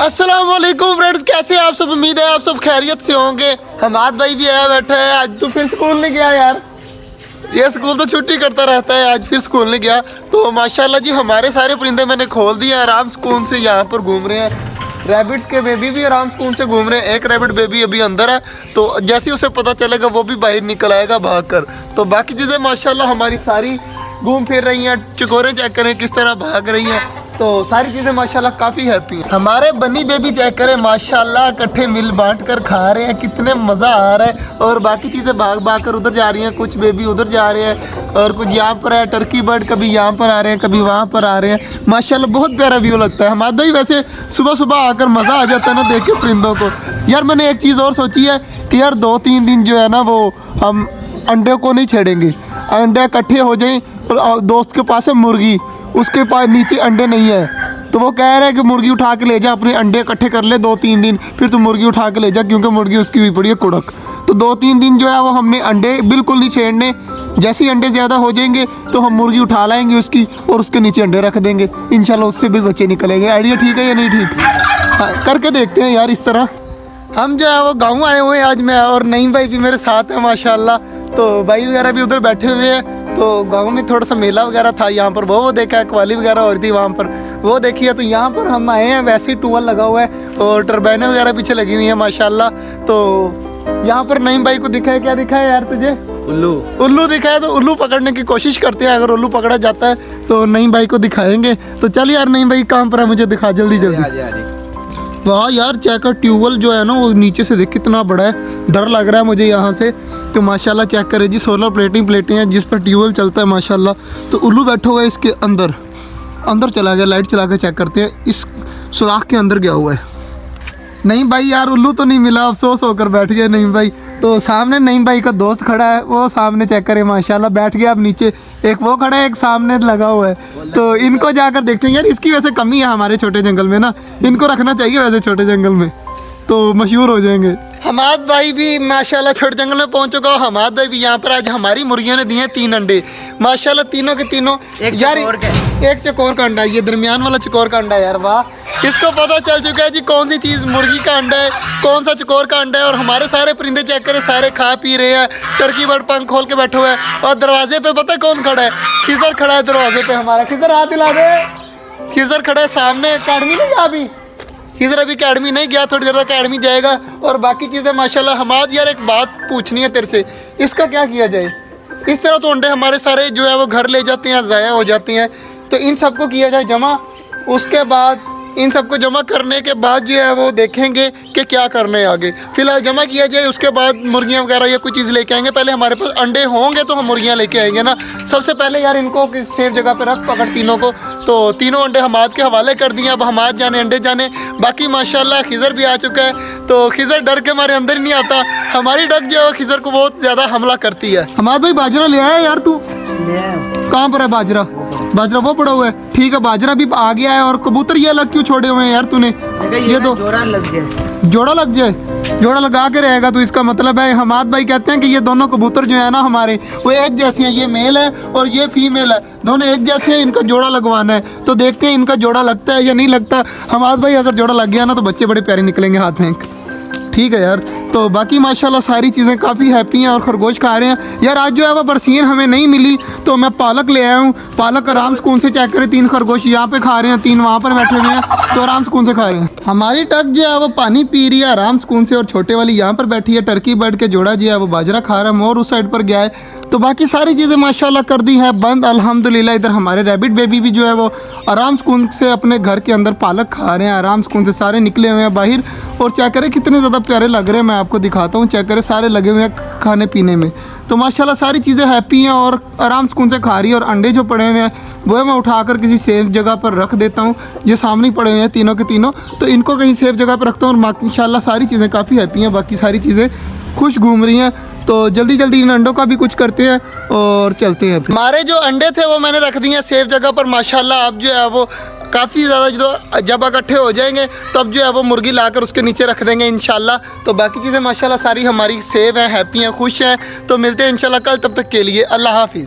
अस्सलाम वालेकुम फ्रेंड्स, कैसे आप सब। उम्मीद है आप सब खैरियत से होंगे। हमाद भाई भी आया बैठा है। आज तो फिर स्कूल नहीं गया यार, ये स्कूल तो छुट्टी करता रहता है, आज फिर स्कूल नहीं गया। तो माशाल्लाह जी हमारे सारे परिंदे मैंने खोल दिए, आराम सुकून से यहाँ पर घूम रहे हैं। रैबिट्स के बेबी भी आराम सुकून से घूम रहे हैं। एक रैबिट बेबी अभी अंदर है, तो जैसे ही उसे पता चलेगा वो भी बाहर निकल आएगा भाग कर। तो बाकी चीज़ें माशाल्लाह हमारी सारी घूम फिर रही हैं। चकोरे चेक करें किस तरह भाग रही हैं, तो सारी चीज़ें माशाल्लाह काफ़ी हैप्पी हैं। हमारे बनी बेबी चेक करें माशाल्लाह, इकट्ठे मिल बांट कर खा रहे हैं, कितने मज़ा आ रहा है। और बाकी चीज़ें भाग भाग कर उधर जा रही हैं, कुछ बेबी उधर जा रहे हैं और कुछ यहाँ पर है। टर्की बर्ड कभी यहाँ पर आ रहे हैं, कभी वहाँ पर आ रहे हैं। माशाल्लाह बहुत प्यारा व्यू लगता है। हमारा ही वैसे सुबह सुबह आकर मज़ा आ जाता है ना देख के परिंदों को। यार मैंने एक चीज़ और सोची है कि यार 2-3 दिन जो है ना वो हम अंडे को नहीं छेड़ेंगे। अंडे इकट्ठे हो जाएं और दोस्त के पास है मुर्गी, उसके पास नीचे अंडे नहीं है, तो वो कह रहा है कि मुर्गी उठा के ले जा, अपने अंडे इकट्ठे कर ले 2-3 दिन, फिर तो मुर्गी उठा के ले जा, क्योंकि मुर्गी उसकी हुई पड़ी है कुड़क। तो 2-3 दिन जो है वो हमने अंडे बिल्कुल नहीं छेड़ने। जैसे ही अंडे ज़्यादा हो जाएंगे तो हम मुर्गी उठा लाएंगे उसकी और उसके नीचे अंडे रख देंगे। इंशाल्लाह उससे भी बच्चे निकलेंगे। आइडिया ठीक है या नहीं ठीक? हाँ, करके देखते हैं यार इस तरह। हम जो है वो गाँव आए हुए हैं आज, मैं और नईम भाई भी मेरे साथ हैं माशाल्लाह। तो भाई वगैरह भी उधर बैठे हुए हैं। तो गांव में थोड़ा सा मेला वगैरह था, यहाँ पर वो देखा है, कवाली वगैरह हो रही थी वहाँ पर, वो देखी है। तो यहाँ पर हम आए हैं, वैसे ही टूअल लगा हुआ है और टर्बाइनें वगैरह पीछे लगी हुई हैं माशाल्लाह। तो यहाँ पर नईम भाई को दिखा है, क्या दिखा है यार तुझे? उल्लू दिखा है। तो उल्लू पकड़ने की कोशिश करते हैं, अगर उल्लू पकड़ा जाता है तो नईम भाई को दिखाएंगे। तो चल यार नईम भाई कहाँ पर है, मुझे दिखा जल्दी जल्दी। वाह यार चेक कर, ट्यूबवेल जो है ना वो नीचे से देख कितना बड़ा है, डर लग रहा है मुझे यहाँ से। तो माशाल्लाह चेक करे जी, सोलर प्लेटें हैं जिस पर ट्यूबवेल चलता है माशाल्लाह। तो उल्लू बैठा हुआ है इसके अंदर चला गया। लाइट चला के चेक करते हैं, इस सुराख के अंदर गया हुआ है। नहीं भाई यार उल्लू तो नहीं मिला, अफसोस होकर बैठ गया नहीं भाई। तो सामने नईम भाई का दोस्त खड़ा है, वो सामने चेक करे माशाल्लाह बैठ गया। अब नीचे एक वो खड़ा है, एक सामने लगा हुआ है। तो इनको जाकर देखते हैं यार, इसकी वैसे कमी है हमारे छोटे जंगल में ना, इनको रखना चाहिए वैसे छोटे जंगल में, तो मशहूर हो जाएंगे। हमाद भाई भी माशाल्लाह छोटे जंगल में पहुंच चुका हो। हमाद भाई भी यहाँ पर आज हमारी मुर्गियों ने दिए 3 अंडे माशाल्लाह, तीनों के तीनों। एक चकोर का अंडा, ये दरमियान वाला चकोर का अंडा यार, वाह। इसको पता चल चुका है जी कौन सी चीज़ मुर्गी का अंडा है, कौन सा चकोर का अंडा है। और हमारे सारे परिंदे चेक करें, सारे खा पी रहे हैं। टर्की बर्ड पंख खोल के बैठे हुए हैं। और दरवाजे पे पता है कौन खड़ा है? खिजर खड़ा है दरवाजे पे हमारा। खिजर हाथ हिला दे। खिजर खड़ा है सामने। अकेडमी नहीं गया अभी, खिजर अभी अकेडमी नहीं गया, थोड़ी देर तक अकेडमी जाएगा। और बाकी चीज़ें माशाल्लाह। हमाद यार एक बात पूछनी है तेरे से, इसका क्या किया जाए? इस तरह तो अंडे हमारे सारे जो है वो घर ले जाते हैं, ज़ाया हो जाते हैं। तो इन सबको किया जाए जमा, उसके बाद इन सबको जमा करने के बाद जो है वो देखेंगे कि क्या करना है आगे। फिलहाल जमा किया जाए, उसके बाद मुर्गियां वगैरह या कुछ चीज़ लेके आएंगे। पहले हमारे पास अंडे होंगे तो हम मुर्गियां लेके आएंगे ना। सबसे पहले यार इनको किस सेफ जगह पे रख पकड़ तीनों को। तो तीनों अंडे हमाद के हवाले कर दिए, अब हमाद जाने अंडे जाने। बाकी माशाल्लाह खिजर भी आ चुका है। तो खिजर डर के हमारे अंदर ही नहीं आता, हमारी डक जो है खिजर को बहुत ज़्यादा हमला करती है। हमाद भाई बाजरा ले आया यार तू? कहाँ पर है बाजरा? बाजरा वो पड़ा हुआ है, ठीक है बाजरा भी आ गया है। और कबूतर ये अलग क्यों छोड़े हुए हैं यार तूने? ये तो जोड़ा लग जाए, जोड़ा लगा के रहेगा तो इसका मतलब है। हमाद भाई कहते हैं कि ये दोनों कबूतर जो है ना हमारे वो एक जैसे हैं। ये मेल है और ये फीमेल है, दोनों एक जैसे हैं, इनका जोड़ा लगवाना है। तो देखते हैं इनका जोड़ा लगता है या नहीं लगता। हमाद भाई अगर जोड़ा लग गया ना तो बच्चे बड़े प्यारे निकलेंगे हाथ में, ठीक है यार। तो बाकी माशाल्लाह सारी चीज़ें काफ़ी हैप्पी हैं और खरगोश खा रहे हैं यार। आज जो है वो बरसीन हमें नहीं मिली तो मैं पालक ले आया हूँ। पालक आराम सुकून से चेक करें, 3 खरगोश यहाँ पे खा रहे हैं, 3 वहाँ पर बैठे हुए हैं, तो आराम सुकून से खा रहे हैं। हमारी टक जो है वो पानी पी रही है आराम सुकून से, और छोटे वाली यहाँ पर बैठी है। टर्की बर्ड के जोड़ा जो है वो बाजरा खा रहा है, मोर उस साइड पर गया है। तो बाकी सारी चीज़ें माशाल्लाह कर दी है बंद अल्हम्दुलिल्लाह। इधर हमारे रैबिट बेबी भी जो है वो आराम सुकून से अपने घर के अंदर पालक खा रहे हैं, आराम सुकून से सारे निकले हुए हैं बाहर। और चेक करें कितने ज़्यादा प्यारे लग रहे हैं, मैं आपको दिखाता हूँ। चेक करें सारे लगे हुए हैं खाने पीने में। तो माशाल्लाह सारी चीज़ें हैप्पी हैं और आराम सुकून से खा रही है। और अंडे जो पड़े हुए हैं वो मैं उठाकर किसी सेफ जगह पर रख देता हूँ। ये सामने पड़े हुए हैं तीनों के तीनों, तो इनको कहीं सेफ जगह पर रखता हूँ। और माशाल्लाह सारी चीज़ें काफ़ी हैप्पी हैं, बाकी सारी चीज़ें खुश घूम रही हैं। तो जल्दी जल्दी इन अंडों का भी कुछ करते हैं और चलते हैं। हमारे जो अंडे थे वो मैंने रख दिए हैं सेफ जगह पर माशाल्लाह। अब जो है वो काफ़ी ज़्यादा जब इकट्ठे हो जाएंगे तब जो है वो मुर्गी लाकर उसके नीचे रख देंगे इंशाल्लाह। तो बाकी चीज़ें माशाल्लाह सारी हमारी सेफ हैं, हैप्पी हैं, खुश हैं। तो मिलते हैं इंशाल्लाह कल, तब तक के लिए अल्लाह हाफिज़।